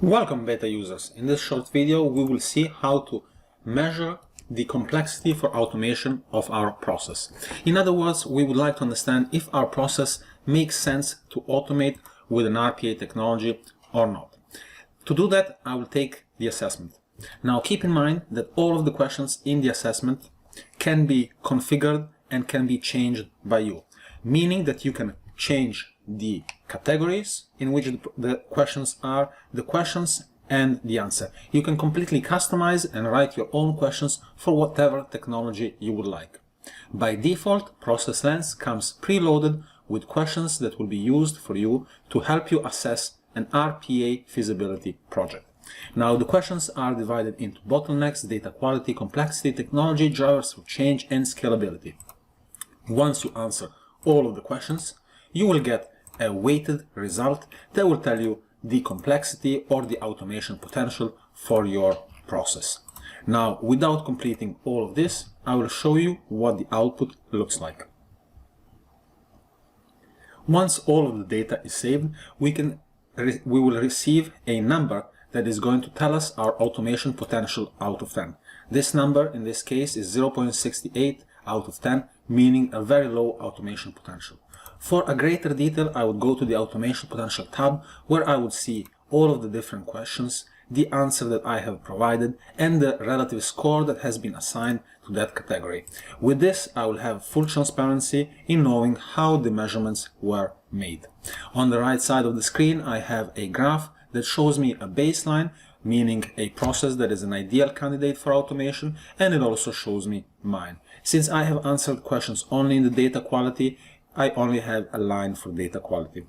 Welcome beta users. In this short video we will see how to measure the complexity for automation of our process. In other words, we would like to understand if our process makes sense to automate with an RPA technology or not. To do that, I will take the assessment. Now keep in mind that all of the questions in the assessment can be configured and can be changed by you, meaning that you can change the categories in which the questions are, the questions and the answer. You can completely customize and write your own questions for whatever technology you would like. By default, ProcessLenz comes preloaded with questions that will be used for you to help you assess an RPA feasibility project. Now the questions are divided into bottlenecks, data quality, complexity, technology, drivers for change and scalability. Once you answer all of the questions, you will get a weighted result that will tell you the complexity or the automation potential for your process. Now, without completing all of this, I will show you what the output looks like. Once all of the data is saved, we will receive a number that is going to tell us our automation potential out of 10. This number in this case is 0.68 out of 10, meaning a very low automation potential. For a greater detail, I would go to the automation potential tab, where I would see all of the different questions, the answer that I have provided, and the relative score that has been assigned to that category. With this, I will have full transparency in knowing how the measurements were made. On the right side of the screen, I have a graph that shows me a baseline, meaning a process that is an ideal candidate for automation, and it also shows me mine. Since I have answered questions only in the data quality, I only have a line for data quality.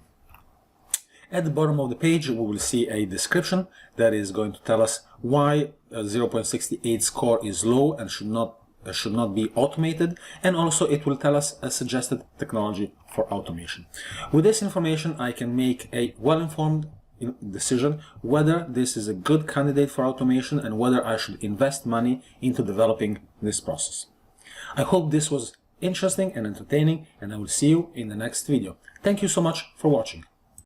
At the bottom of the page, we will see a description that is going to tell us why a 0.68 score is low and should not be automated, and also it will tell us a suggested technology for automation. With this information, I can make a well-informed decision whether this is a good candidate for automation and whether I should invest money into developing this process. I hope this was interesting and entertaining, and I will see you in the next video. Thank you so much for watching.